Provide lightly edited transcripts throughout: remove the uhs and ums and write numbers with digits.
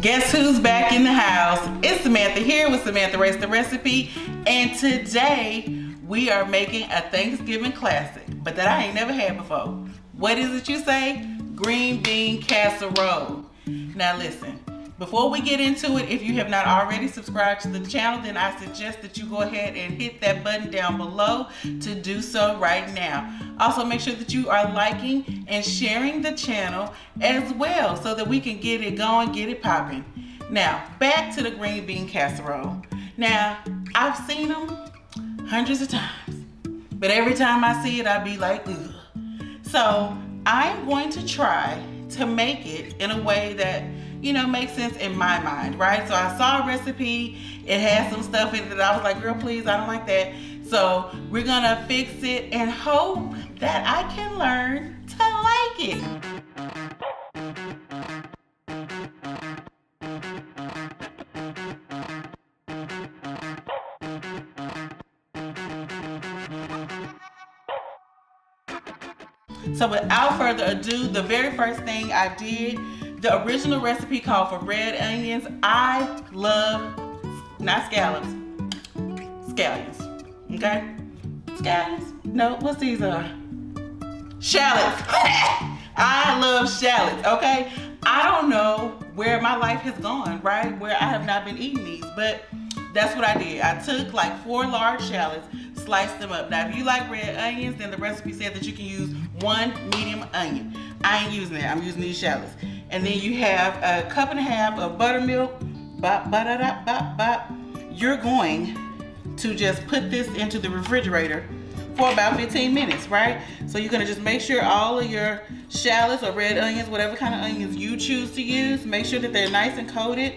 Guess who's back in the house? It's Samantha here with Samantha Race the Recipe, and today we are making a Thanksgiving classic, but that I ain't never had before. What is it you say? Green bean casserole. Now listen, before we get into it, if you have not already subscribed to the channel, then I suggest that you go ahead and hit that button down below to do so right now. Also, make sure that you are liking and sharing the channel as well so that we can get it going, get it popping. Now, back to the green bean casserole. Now, I've seen them hundreds of times, but every time I see it, I be like, ugh. So, I'm going to try to make it in a way that makes sense in my mind, right? So I saw a recipe, it had some stuff in it that I was like, girl, please, I don't like that. So we're gonna fix it and hope that I can learn to like it. So without further ado, the very first thing I did, the original recipe called for red onions. I love, not scallops, scallions, okay? Scallions? No, what's these are? Shallots. I love shallots, okay? I don't know where my life has gone, right? Where I have not been eating these, but that's what I did. I took like 4 large shallots, sliced them up. Now, if you like red onions, then the recipe said that you can use 1 medium onion. I ain't using that, I'm using these shallots. And then you have a 1.5 cups of buttermilk. You're going to just put this into the refrigerator for about 15 minutes, right? So you're gonna just make sure all of your shallots or red onions, whatever kind of onions you choose to use, make sure that they're nice and coated.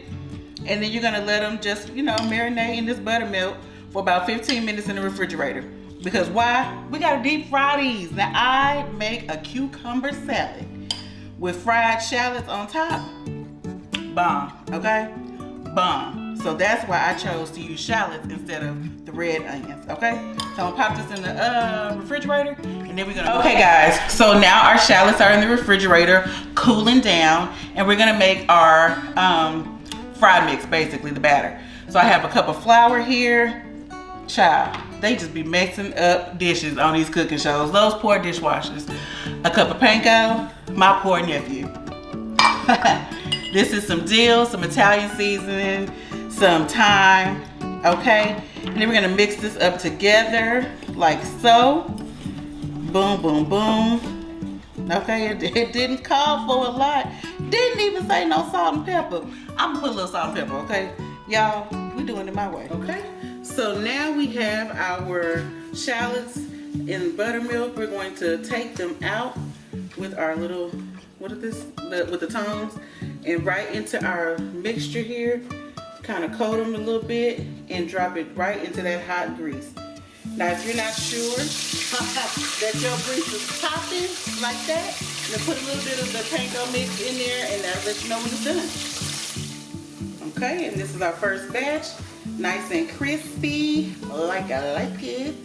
And then you're gonna let them just, marinate in this buttermilk for about 15 minutes in the refrigerator. Because why? We gotta deep fry these. Now I make a cucumber salad with fried shallots on top. Bomb, okay? Bomb. So that's why I chose to use shallots instead of the red onions, okay? So I'm gonna pop this in the refrigerator, and then we're gonna Okay guys, so now our shallots are in the refrigerator, cooling down, and we're gonna make our fry mix, basically, the batter. So I have a cup of flour here. Child, they just be mixing up dishes on these cooking shows. Those poor dishwashers. A cup of panko, my poor nephew. This is some dill, some Italian seasoning, some thyme, okay? And then we're gonna mix this up together like so. Boom, boom, boom. Okay, it didn't call for a lot. Didn't even say no salt and pepper. I'm gonna put a little salt and pepper, okay? Y'all, we doing it my way, okay? So now we have our shallots in buttermilk. We're going to take them out with our little, with the tongs, and right into our mixture here. Kind of coat them a little bit and drop it right into that hot grease. Now, if you're not sure that your grease is popping like that, then put a little bit of the panko mix in there, and that'll let you know when it's done. Okay, and this is our first batch. Nice and crispy, like I like it.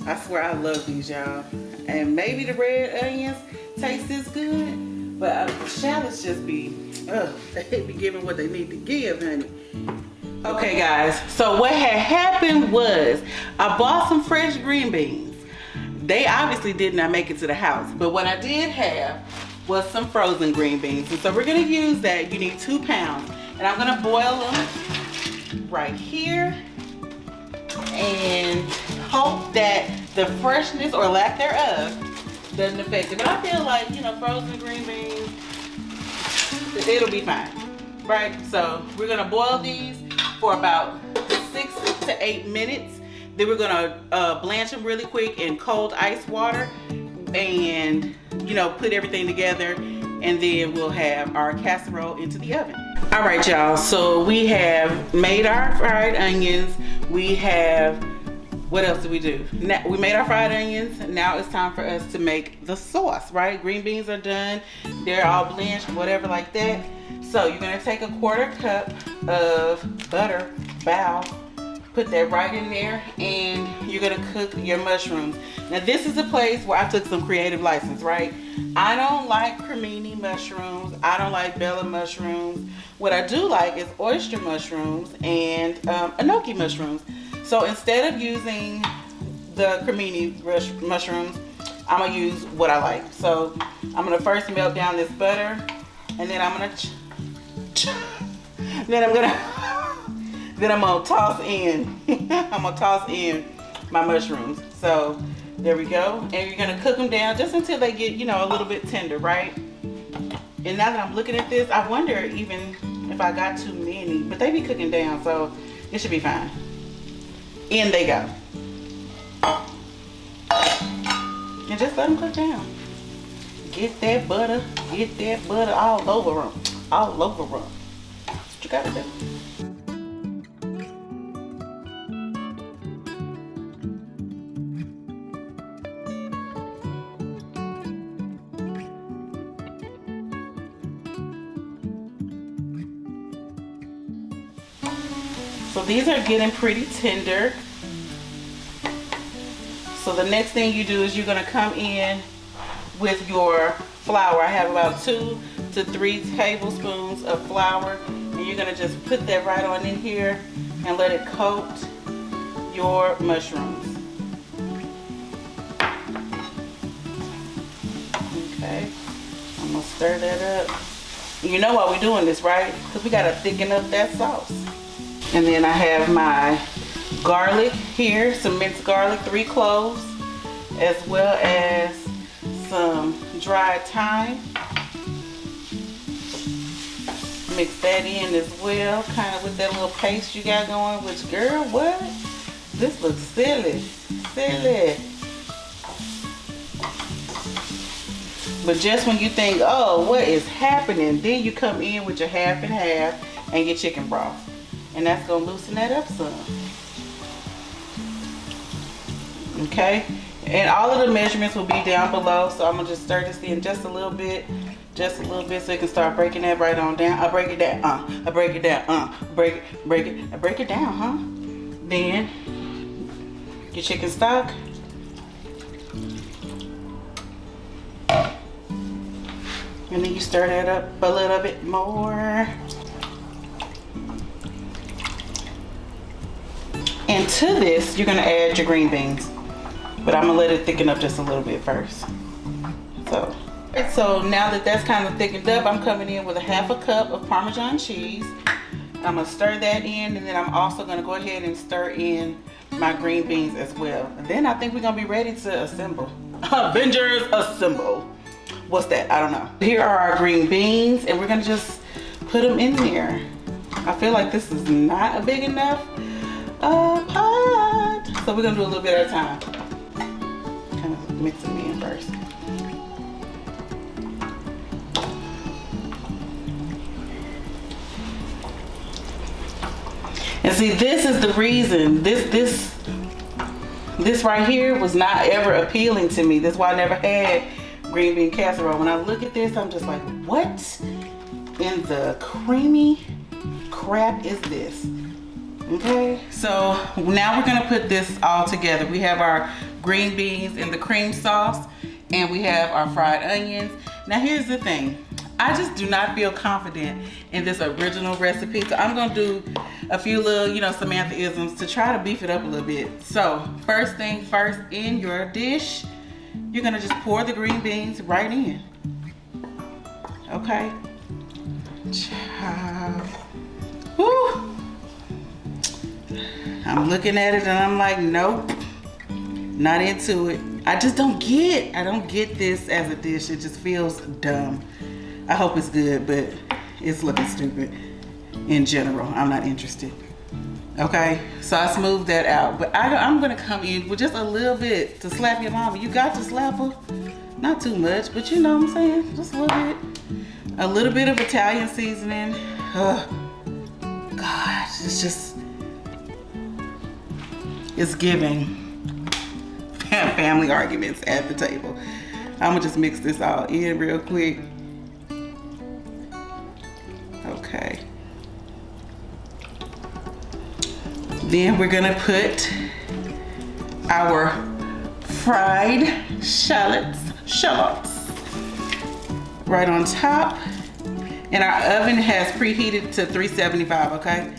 I swear I love these, y'all. And maybe the red onions taste this good, but the shallots just be, they be giving what they need to give, honey. Okay guys, so what had happened was I bought some fresh green beans. They obviously did not make it to the house, but what I did have was some frozen green beans. And so we're gonna use that. You need 2 pounds. And I'm gonna boil them right here and hope that the freshness or lack thereof doesn't affect it. But I feel like, frozen green beans, it'll be fine, right? So we're gonna boil these for about 6 to 8 minutes. Then we're gonna blanch them really quick in cold ice water and, put everything together, and then we'll have our casserole into the oven. All right, y'all, so we have made our fried onions. We have, what else did we do? Now, we made our fried onions. Now it's time for us to make the sauce, right? Green beans are done. They're all blanched, whatever like that. So you're gonna take a 1/4 cup of butter, Put that right in there, and you're gonna cook your mushrooms. Now this is a place where I took some creative license, right? I don't like cremini mushrooms. I don't like bella mushrooms. What I do like is oyster mushrooms and enoki mushrooms. So instead of using the cremini mushrooms, I'm gonna use what I like. So I'm gonna first melt down this butter, and then I'm gonna then I'm gonna toss in I'm gonna toss in my mushrooms. So there we go, and you're gonna cook them down just until they get, you know, a little bit tender, right? And now that I'm looking at this, I wonder even if I got too many, but they be cooking down, so it should be fine. In they go, and just let them cook down. Get that butter all over them, all over them. That's what you gotta do. So these are getting pretty tender. So the next thing you do is you're gonna come in with your flour. I have about 2 to 3 tablespoons of flour, and you're gonna just put that right on in here and let it coat your mushrooms. Okay, I'm gonna stir that up. You know why we're doing this, right? Because we gotta thicken up that sauce. And then I have my garlic here, some minced garlic, 3 cloves, as well as some dried thyme. Mix that in as well, kind of with that little paste you got going, which, girl, what? This looks silly, silly. But just when you think, oh, what is happening? Then you come in with your half and half and your chicken broth. And that's gonna loosen that up some. Okay, and all of the measurements will be down below, so I'm gonna just stir this in just a little bit, so you can start breaking that right on down. I break it down, I break it down, break it down, huh? Then your chicken stock. And then you stir that up a little bit more. And to this, you're gonna add your green beans, but I'm gonna let it thicken up just a little bit first. So now that that's kind of thickened up, I'm coming in with a half a cup of Parmesan cheese. I'm gonna stir that in, and then I'm also gonna go ahead and stir in my green beans as well. And then I think we're gonna be ready to assemble. Avengers assemble. What's that? I don't know. Here are our green beans, and we're gonna just put them in there. I feel like this is not a big enough pot, so we're gonna do a little bit at a time. Kind of mix them in first. And see, this is the reason this right here was not ever appealing to me. That's why I never had green bean casserole. When I look at this, I'm just like, what in the creamy crap is this? Okay, so now we're gonna put this all together. We have our green beans in the cream sauce, and we have our fried onions. Now here's the thing, I just do not feel confident in this original recipe, so I'm gonna do a few little, you know, Samantha-isms to try to beef it up a little bit. So first thing first, in your dish, you're gonna just pour the green beans right in. Okay. Woo. I'm looking at it and I'm like, nope, not into it. I just don't get this as a dish. It just feels dumb. I hope it's good, but it's looking stupid in general. I'm not interested. Okay, so I smoothed that out, but I'm gonna come in with just a little bit to slap your mama. You got to slap her, not too much, but you know what I'm saying, just a little bit. A little bit of Italian seasoning. God, it's just, it's giving family arguments at the table. I'm gonna just mix this all in real quick. Okay. Then we're gonna put our fried shallots right on top. And our oven has preheated to 375, okay?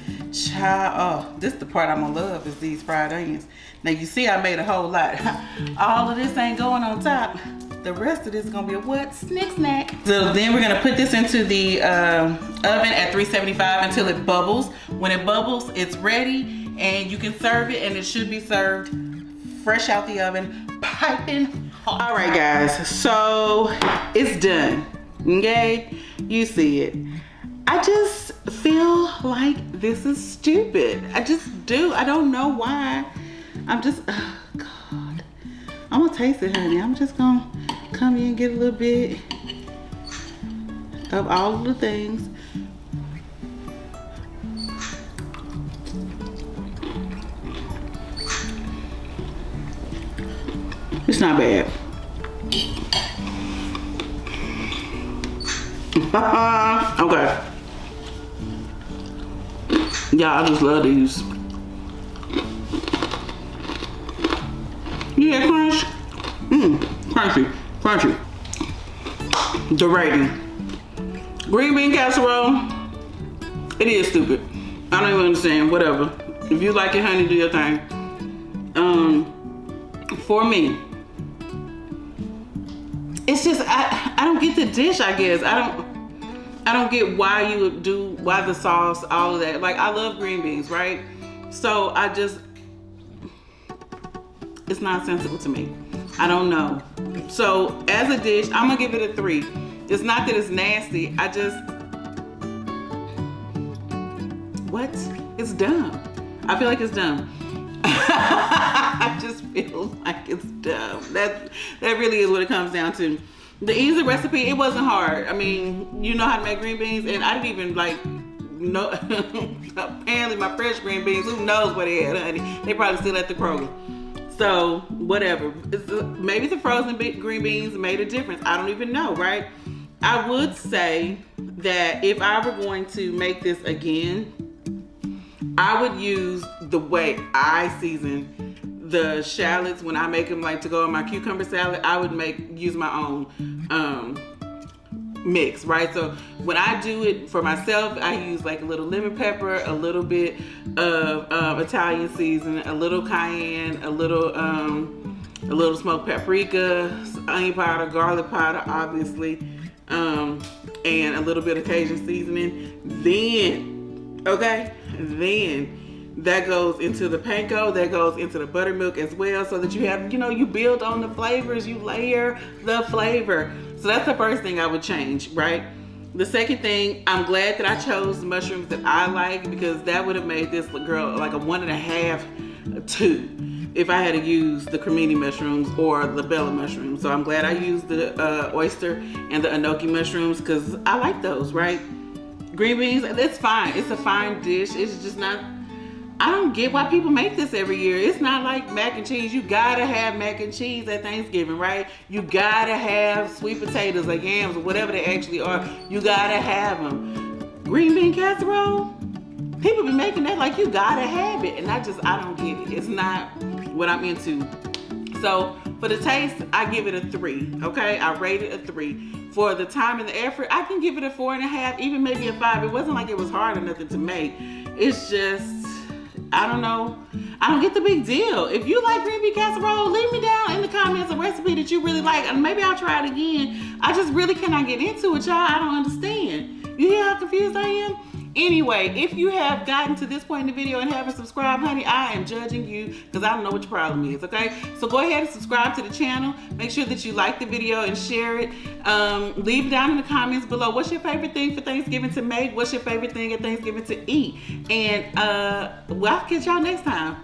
Oh, this is the part I'm gonna love, is these fried onions. Now you see I made a whole lot. All of this ain't going on top. The rest of this is gonna be a what? Snack. So then we're gonna put this into the oven at 375 until it bubbles. When it bubbles, it's ready and you can serve it, and it should be served fresh out the oven, piping hot. All right guys, so it's done, okay? You see it. I just feel like this is stupid. I just do. I don't know why. I'm just, oh God. I'm gonna taste it, honey. I'm just gonna come in and get a little bit of all of the things. It's not bad. Okay. Yeah, I just love these. Yeah, crunch. Crunchy. The rating. Green bean casserole. It is stupid. I don't even understand. Whatever. If you like it, honey, do your thing. For me, it's just I don't get the dish. I guess I don't get why you would do, why the sauce, all of that. Like, I love green beans, right? So it's nonsensical to me. I don't know. So as a dish, I'm gonna give it a 3. It's not that it's nasty. What? It's dumb. I feel like it's dumb. I just feel like it's dumb. That really is what it comes down to. The easy recipe, it wasn't hard. I mean, you know how to make green beans, and I didn't even like know. Apparently, my fresh green beans, who knows what they had, honey? They probably still at the Kroger. So whatever. Maybe the frozen green beans made a difference. I don't even know, right? I would say that if I were going to make this again, I would use the way I season the shallots when I make them, like to go in my cucumber salad. I would use my own mix, right? So when I do it for myself, I use like a little lemon pepper, a little bit of Italian seasoning, a little cayenne, a little smoked paprika, onion powder, garlic powder, obviously, and a little bit of Cajun seasoning. Then that goes into the panko, that goes into the buttermilk as well, so that you have, you build on the flavors, you layer the flavor. So that's the first thing I would change, right? The second thing, I'm glad that I chose the mushrooms that I like, because that would have made this girl like a 1.5, 2, if I had to use the cremini mushrooms or the bella mushrooms. So I'm glad I used the oyster and the enoki mushrooms, because I like those, right? Green beans, it's fine. It's a fine dish. It's just not, I don't get why people make this every year. It's not like mac and cheese. You gotta have mac and cheese at Thanksgiving, right? You gotta have sweet potatoes or yams or whatever they actually are. You gotta have them. Green bean casserole, people be making that like you gotta have it. And I don't get it. It's not what I'm into. So for the taste, I give it a 3, okay? I rate it a 3. For the time and the effort, I can give it a 4.5, even maybe a 5. It wasn't like it was hard or nothing to make. It's just, I don't know. I don't get the big deal. If you like green bean casserole, leave me down in the comments a recipe that you really like, and maybe I'll try it again. I just really cannot get into it, y'all. I don't understand. You hear how confused I am? Anyway, if you have gotten to this point in the video and haven't subscribed, honey, I am judging you, because I don't know what your problem is, okay? So go ahead and subscribe to the channel. Make sure that you like the video and share it. Leave it down in the comments below. What's your favorite thing for Thanksgiving to make? What's your favorite thing at Thanksgiving to eat? And well, I'll catch y'all next time.